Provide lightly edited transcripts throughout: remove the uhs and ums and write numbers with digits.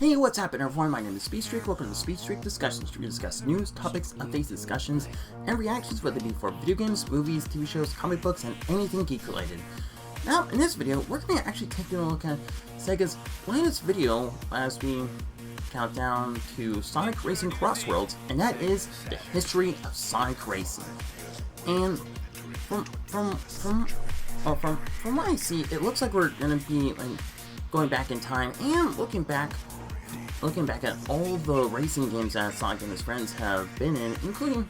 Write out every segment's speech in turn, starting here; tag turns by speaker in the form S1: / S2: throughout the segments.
S1: Hey, what's happening everyone? My name is Speedstreak. Welcome to Speedstreak Discussions, where we discuss news, topics, updates, discussions, and reactions, whether it be for video games, movies, TV shows, comic books, and anything geek related. Now, in this video, we're going to actually take a look at Sega's latest video as we count down to Sonic Racing CrossWorlds, and that is the history of Sonic Racing. And from what I see, it looks like we're going to be going back in time and looking back at all the racing games that Sonic and his friends have been in, including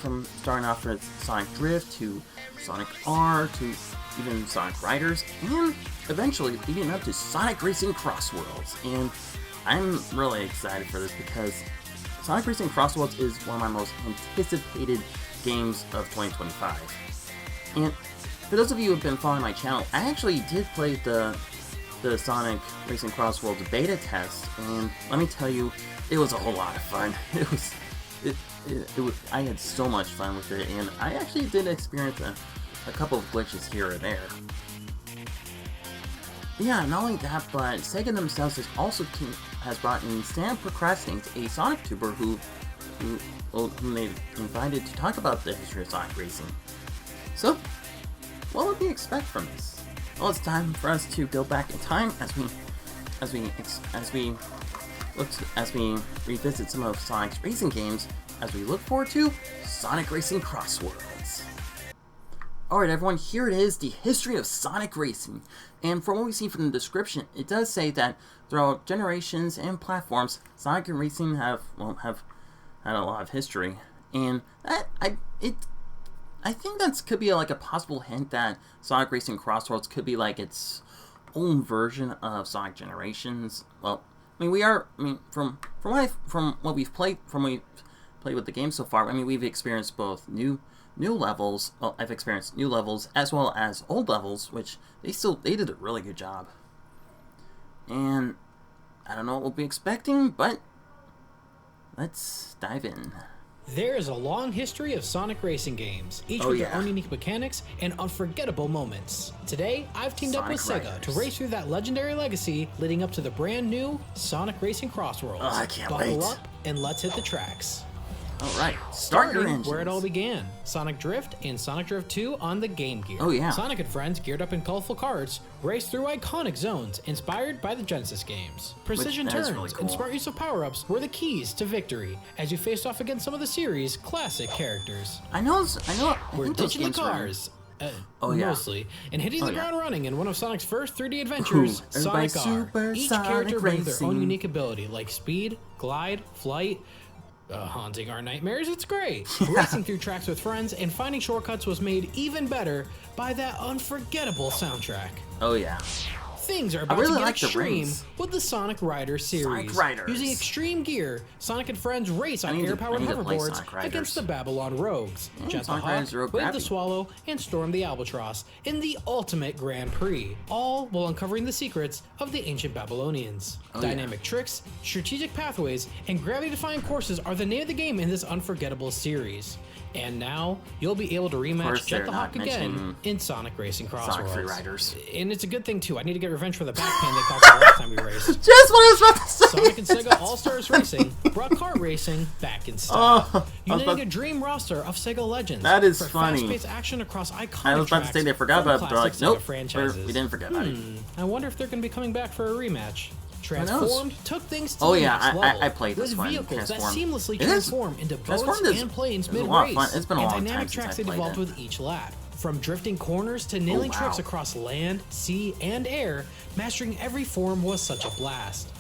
S1: from starting off with Sonic Drift to Sonic R to even Sonic Riders, and eventually leading up to Sonic Racing CrossWorlds. And I'm really excited for this because Sonic Racing CrossWorlds is one of my most anticipated games of 2025. And for those of you who have been following my channel, I actually did play the Sonic Racing CrossWorlds beta test, and let me tell you, it was a whole lot of fun. I had so much fun with it, and I actually did experience a couple of glitches here or there. Yeah, not only that, but Sega themselves has brought in Sam Procrastinates, a Sonic tuber who they invited to talk about the history of Sonic Racing. So, what would we expect from this? Well, it's time for us to go back in time as we revisit some of Sonic's racing games as we look forward to Sonic Racing CrossWorlds. Alright everyone, here it is, the history of Sonic Racing. And from what we see from the description, it does say that throughout generations and platforms, Sonic and Racing have had a lot of history. And I think that could be like a possible hint that Sonic Racing CrossWorlds could be like its own version of Sonic Generations. Well, from what we've played with the game so far, we've experienced both new levels. Well, I've experienced new levels as well as old levels, which they did a really good job. And I don't know what we'll be expecting, but let's dive in.
S2: There is a long history of Sonic racing games, each with their own unique mechanics and unforgettable moments. Today, I've teamed up with Sega to race through that legendary legacy leading up to the brand new Sonic Racing CrossWorlds.
S1: Oh, I can't wait.
S2: Buckle up and let's hit the tracks.
S1: Alright, start your engines.
S2: Where it all began, Sonic Drift and Sonic Drift 2 on the Game Gear.
S1: Oh yeah.
S2: Sonic and friends geared up in colorful cars raced through iconic zones inspired by the Genesis games. Precision turns really cool. And smart use of power-ups were the keys to victory as you faced off against some of the series' classic characters.
S1: I know.
S2: We're ditching the cars. Mostly, and hitting the ground running in one of Sonic's first 3D adventures, Sonic R. Each character brings their own unique ability, like speed, glide, flight, haunting our nightmares. It's great. Racing through tracks with friends and finding shortcuts was made even better by that unforgettable soundtrack.
S1: Oh yeah.
S2: Things are about to get extreme with the Sonic Riders series. Using extreme gear, Sonic and friends race on air-powered hoverboards against the Babylon Rogues, Jet the Hawk, Wave the Swallow, and Storm the Albatross in the ultimate Grand Prix, all while uncovering the secrets of the ancient Babylonians. Dynamic tricks, strategic pathways, and gravity-defying courses are the name of the game in this unforgettable series. And now, you'll be able to rematch Jet the Hawk again in Sonic Racing CrossWorlds. And it's a good thing too, I need to get revenge for the back pain they caused the last time we raced.
S1: Just what I was about to say!
S2: Sonic and Sega All-Stars Racing brought kart racing back in style. Uniting a dream roster of Sega legends.
S1: That is
S2: for
S1: funny.
S2: Fast-paced action across iconic
S1: I was about to say they forgot about it, but they're like, nope, we didn't forget about it.
S2: I wonder if they're going to be coming back for a rematch. Transformed took things to
S1: the
S2: next level.
S1: I played this one.
S2: With vehicles that seamlessly transform into boats and planes mid-race,
S1: it's been a long time
S2: dynamic tracks that evolved with each lap. From drifting corners to nailing tricks across land, sea, and air, mastering every form was such a blast.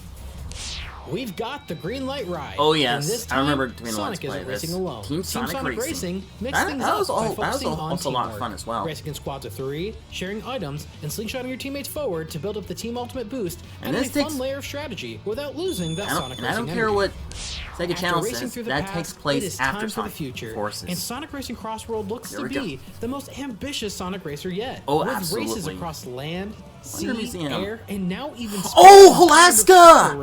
S2: We've got the green light ride.
S1: Oh yes,
S2: and this time,
S1: I remember doing
S2: Sonic isn't racing alone.
S1: Team Sonic
S2: Racing mixed things up by focusing on
S1: also a lot of fun as well.
S2: Racing in squads of 3, sharing items, and slingshotting your teammates forward to build up the team ultimate boost, and a fun layer of strategy without losing that Sonic Racing
S1: I don't care what Sega Channel says, that takes place after Sonic Forces.
S2: And Sonic Racing CrossWorld looks to be the most ambitious Sonic racer yet.
S1: Oh,
S2: with
S1: absolutely.
S2: Races across land, sea, air, and now even space.
S1: Oh, Alaska!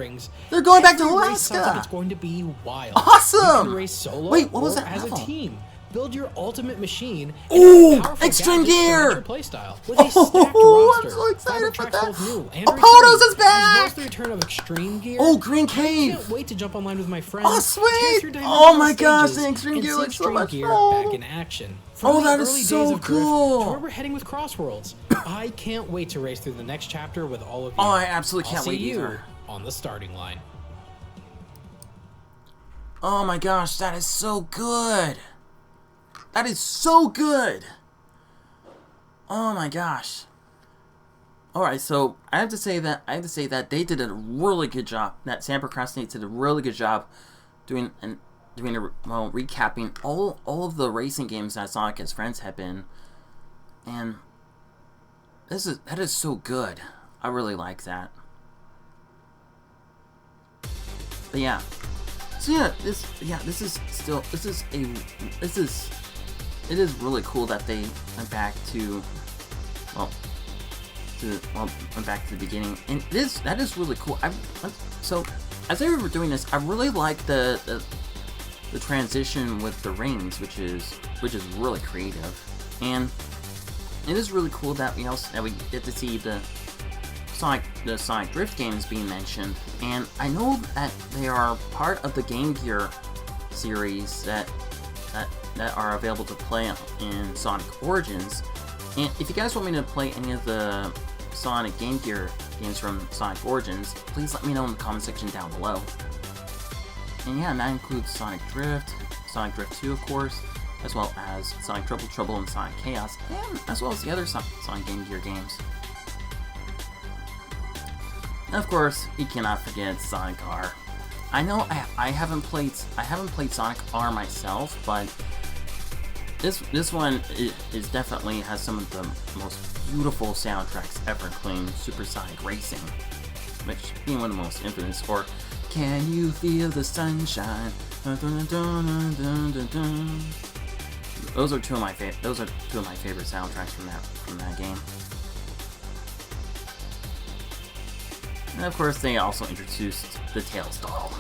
S1: They're going back to Alaska!
S2: It's going to be wild.
S1: Awesome!
S2: You can race solo
S1: Wait, what was
S2: or
S1: that
S2: as
S1: level?
S2: a team. Build your ultimate machine.
S1: Ooh, Extreme Gear!
S2: Playstyle with a stacked roster.
S1: I'm so excited for that.
S2: New and
S1: Apollo's is back!
S2: The return of Extreme Gear.
S1: Oh, Green Cave!
S2: I can't wait to jump online with my friends.
S1: Oh, sweet! Oh my gosh, the Extreme Gear looks so much fun!
S2: Back in action.
S1: Oh, that is so cool!
S2: Where we're heading with CrossWorlds. I can't wait to race through the next chapter with all of you.
S1: Oh, I absolutely can't wait either.
S2: See you on the starting line.
S1: Oh my gosh, that is so good! That is so good! Oh my gosh. Alright, so I have to say that they did a really good job. That Sam Procrastinates did a really good job recapping all of the racing games that Sonic and his friends have been. And that is so good. I really like that. But yeah. So yeah, it is really cool that they went back to went back to the beginning, and that is really cool. So as they were doing this, I really like the transition with the rings, which is really creative, and it is really cool that we get to see the Sonic Drift games being mentioned, and I know that they are part of the Game Gear series that are available to play in Sonic Origins. And if you guys want me to play any of the Sonic Game Gear games from Sonic Origins, please let me know in the comment section down below. And yeah, and that includes Sonic Drift 2 of course, as well as Sonic Trouble Trouble and Sonic Chaos, and as well as the other Sonic Game Gear games. And of course, you cannot forget Sonic R. I know I haven't played Sonic R myself, but this one is definitely has some of the most beautiful soundtracks ever, including Super Sonic Racing, which being one of the most infamous, or Can You Feel the Sunshine? Dun, dun, dun, dun, dun, dun, dun. Those are two of my favorite soundtracks from that game. And of course, they also introduced the Tails doll.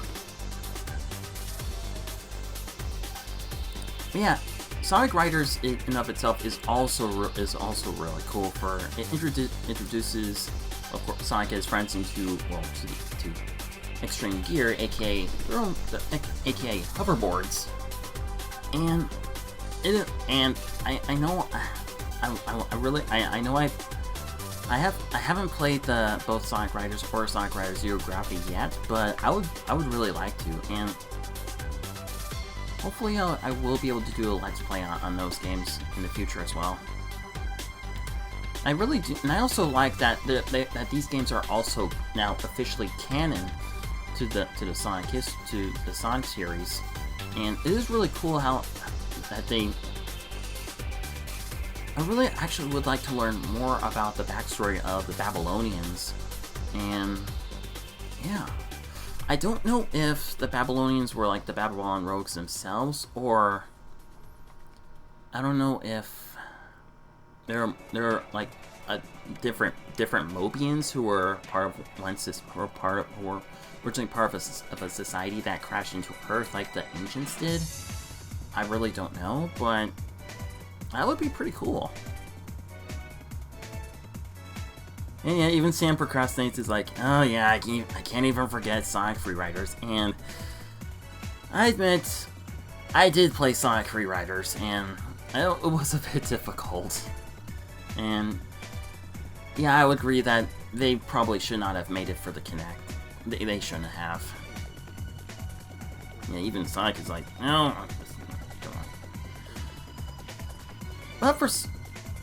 S1: But yeah, Sonic Riders in and of itself is also really cool. It introduces, of course, Sonic and his friends into to Extreme Gear, aka hoverboards, and I haven't played both Sonic Riders or Sonic Riders Zero Gravity yet, but I would really like to, and hopefully I will be able to do a Let's Play on those games in the future as well. I really do, and I also like that these games are also now officially canon to the Sonic series, and it is really cool how that they. I really actually would like to learn more about the backstory of the Babylonians, and yeah. I don't know if the Babylonians were like the Babylon rogues themselves, or I don't know if they're like a different Mobians who were originally part of a society that crashed into Earth like the ancients did. I really don't know, but that would be pretty cool. And yeah, even Sam Procrastinates is like, oh yeah, I can't even forget Sonic Free Riders. And I admit, I did play Sonic Free Riders, and it was a bit difficult. And yeah, I would agree that they probably should not have made it for the Kinect. They shouldn't have. Yeah, even Sonic is like, no. But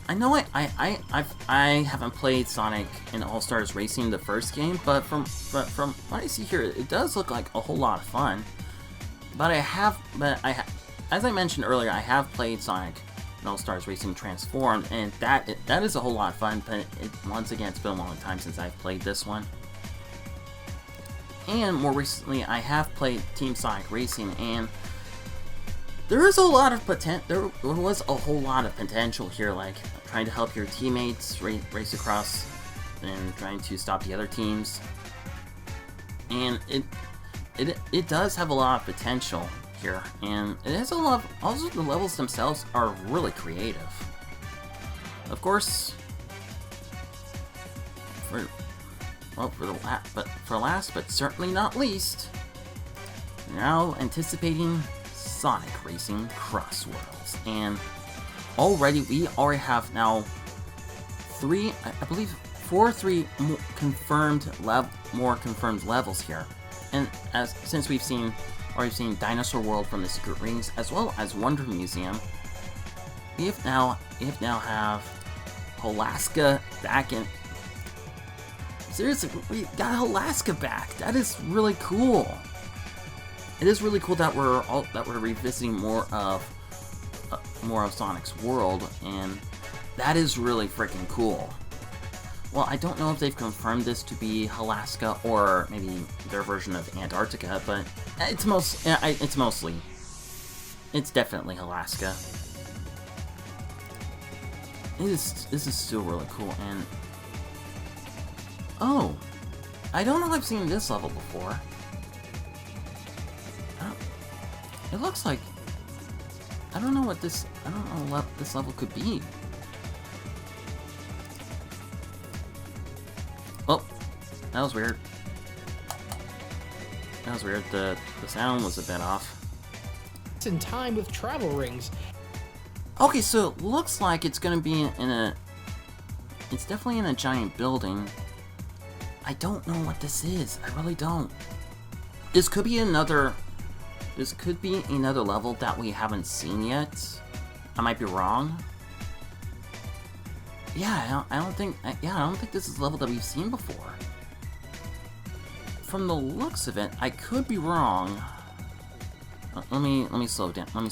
S1: I know I haven't played Sonic in All Stars Racing, the first game, but from what I see here, it does look like a whole lot of fun. But as I mentioned earlier, I have played Sonic in All Stars Racing Transformed, and that is a whole lot of fun. But once again, it's been a long time since I've played this one. And more recently, I have played Team Sonic Racing, and there was a whole lot of potential here, like trying to help your teammates race across and trying to stop the other teams. And it does have a lot of potential here, and it has a lot. Also, the levels themselves are really creative. Of course, for last but certainly not least, now anticipating Sonic Racing CrossWorlds, and we already have now four more confirmed levels here, and since we've already seen Dinosaur World from the Secret Rings as well as Wonder Museum, we now have Alaska back in. Seriously, we got Alaska back. That is really cool. It is really cool that we're revisiting more of Sonic's world, and that is really freaking cool. Well, I don't know if they've confirmed this to be Alaska or maybe their version of Antarctica, but it's definitely Alaska. This is still really cool, and oh, I don't know if I've seen this level before. It looks like I don't know what this level could be. Oh, that was weird. The sound was a bit off.
S2: It's in time with travel rings.
S1: Okay, so it looks like it's gonna be it's definitely in a giant building. I don't know what this is. I really don't. This could be another level that we haven't seen yet. I might be wrong. Yeah, I don't think this is a level that we've seen before. From the looks of it, I could be wrong. Let me slow it down. Let me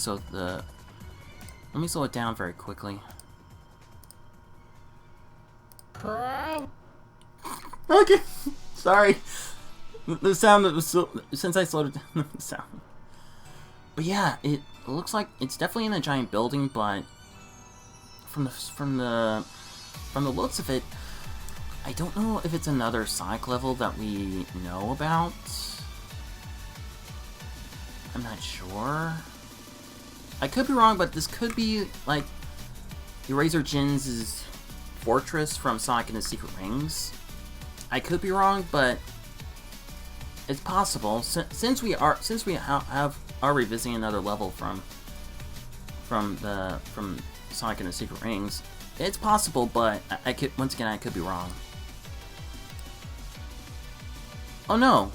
S1: slow it down very quickly. Okay, sorry. The sound that was since I slowed it down, the sound. But yeah, it looks like it's definitely in a giant building, but from the looks of it, I don't know if it's another Sonic level that we know about. I'm not sure. I could be wrong, but this could be like Eraser Jin's fortress from Sonic and the Secret Rings. I could be wrong, but it's possible. Since we are revisiting another level from Sonic and the Secret Rings, it's possible, but I could be wrong. Oh no,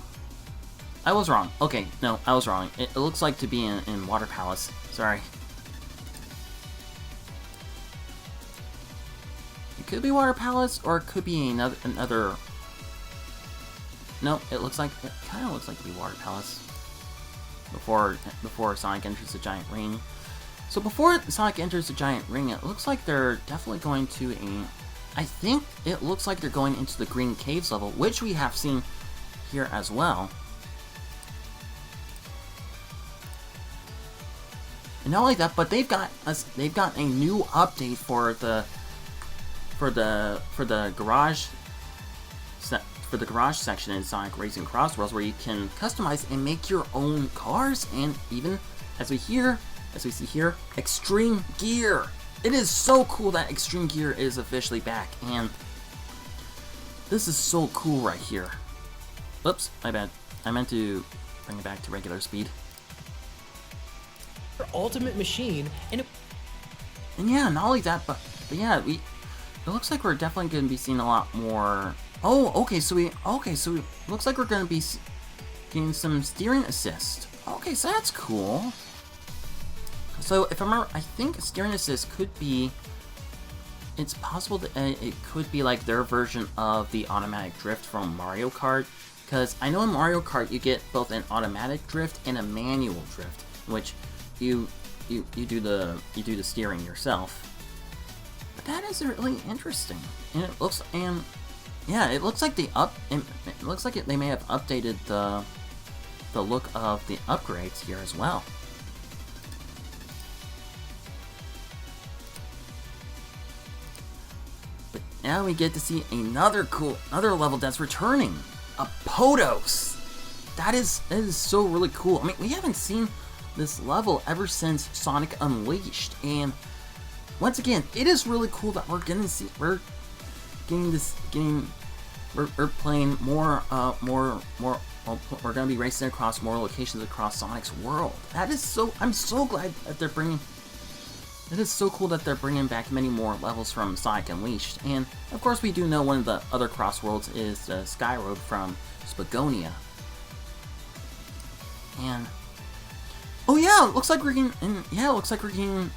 S1: I was wrong. Okay, no, I was wrong. It looks like to be in Water Palace. Sorry. It could be Water Palace, or it could be another. No, it kind of looks like to be Water Palace. Before Sonic enters the giant ring. So before Sonic enters the giant ring, it looks like they're definitely going to I think it looks like they're going into the Green Caves level, which we have seen here as well. And not only that, but they've got a new update for the garage section in Sonic Racing CrossWorlds, where you can customize and make your own cars, and even as we see here, Extreme Gear. It is so cool that Extreme Gear is officially back, and this is so cool right here. Oops, my bad. I meant to bring it back to regular speed.
S2: Ultimate machine, and
S1: yeah, not only that, but yeah, it looks like we're definitely going to be seeing a lot more. Oh, okay, so looks like we're going to be getting some steering assist. Okay, so that's cool. So if I remember, I think steering assist could be. It's possible that it could be like their version of the automatic drift from Mario Kart, because I know in Mario Kart you get both an automatic drift and a manual drift, which you do the steering yourself. But that is really interesting, and it looks like they may have updated the look of the upgrades here as well. But now we get to see another level that's returning, a Podos. That is so really cool. I mean, we haven't seen this level ever since Sonic Unleashed, and once again, it is really cool that we're playing more. We're gonna be racing across more locations across Sonic's world. That is so. I'm so glad that they're bringing. It is so cool that they're bringing back many more levels from Sonic Unleashed, and of course we do know one of the other CrossWorlds is the Sky Road from Spagonia. And oh yeah, it looks like we're getting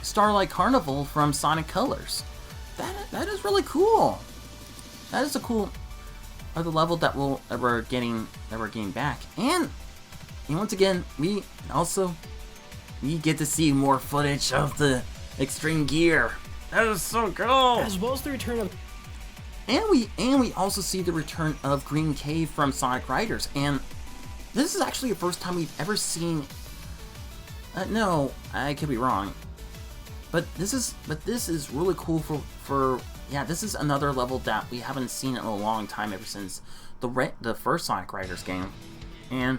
S1: Starlight Carnival from Sonic Colors. That is really cool. That is a cool other level that we're getting back. And once again, we get to see more footage of the Extreme Gear. That is so cool.
S2: As well as the return of
S1: and we also see the return of Green Cave from Sonic Riders. And this is actually the first time we've ever seen. No, I could be wrong. But this is really cool for yeah. This is another level that we haven't seen in a long time, ever since the first Sonic Riders game. And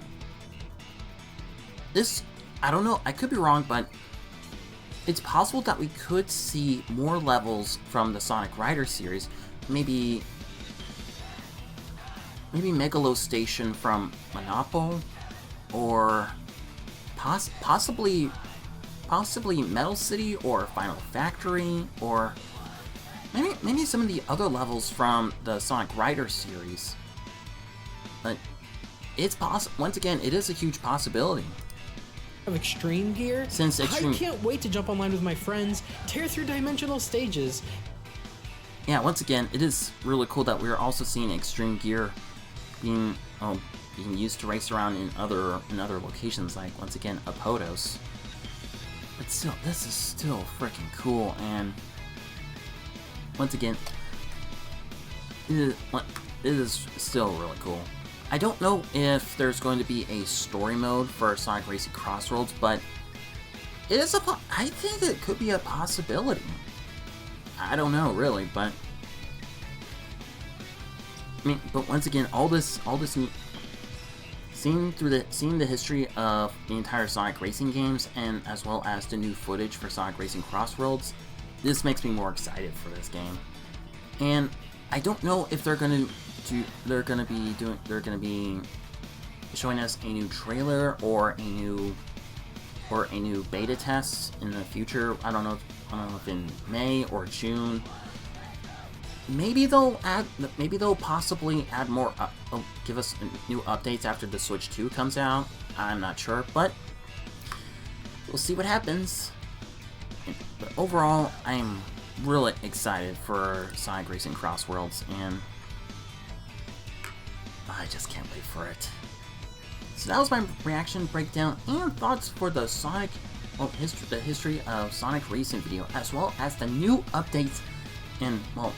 S1: this, I don't know, I could be wrong, but it's possible that we could see more levels from the Sonic Riders series. Maybe Megalo Station from Monopo, or possibly Metal City or Final Factory, or maybe some of the other levels from the Sonic Riders series. But it's possible. Once again, it is a huge possibility.
S2: Of Extreme Gear?
S1: Since Extreme...
S2: I can't wait to jump online with my friends, tear through dimensional stages.
S1: Yeah, once again, it is really cool that we're also seeing Extreme Gear being used to race around in other locations, like once again Apodos. But still, this is still freaking cool, and once again, it is still really cool. I don't know if there's going to be a story mode for Sonic Racing CrossWorlds, but it is I think it could be a possibility. I don't know really, but I mean, but once again, all this seeing the history of the entire Sonic Racing games, and as well as the new footage for Sonic Racing CrossWorlds, this makes me more excited for this game. And I don't know if they're gonna be showing us a new trailer or a new beta test in the future. I don't know if in May or June. Maybe they'll possibly add more, give us new updates after the Switch 2 comes out. I'm not sure, but we'll see what happens. But overall, I'm really excited for Sonic Racing CrossWorlds, and I just can't wait for it. So that was my reaction, breakdown, and thoughts for the the history of Sonic Racing video, as well as the new updates and, well,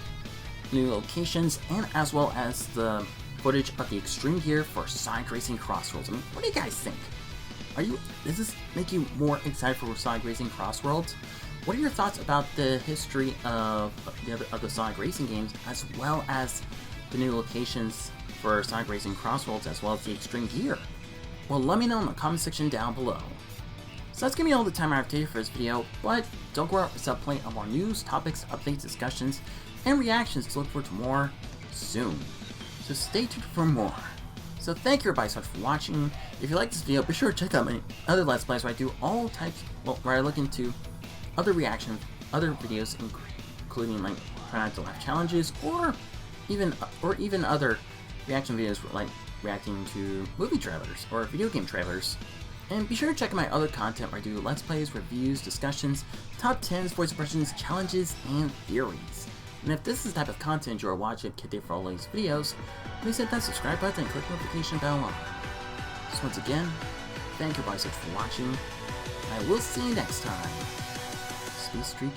S1: new locations, and as well as the footage of the Extreme Gear for Sonic Racing CrossWorlds. I mean, what do you guys think? Does this make you more excited for Sonic Racing CrossWorlds? What are your thoughts about the history of the Sonic Racing games, as well as the new locations for Sonic Racing CrossWorlds, as well as the Extreme Gear? Well, let me know in the comment section down below. So that's gonna be all the time I have today for this video, but don't go out without plenty of more news, topics, updates, discussions, and reactions to look forward to more soon. So stay tuned for more. So thank you everybody so much for watching. If you like this video, be sure to check out my other Let's Plays where I do all types, where I look into other reactions, other videos, including like trying not to laugh challenges, or even other reaction videos like reacting to movie trailers or video game trailers. And be sure to check out my other content where I do Let's Plays, reviews, discussions, top 10s, voice impressions, challenges, and theories. And if this is the type of content you're watching today for all these videos, please hit that subscribe button and click the notification bell on. So once again, thank you guys so much for watching. I will see you next time. Speedstreak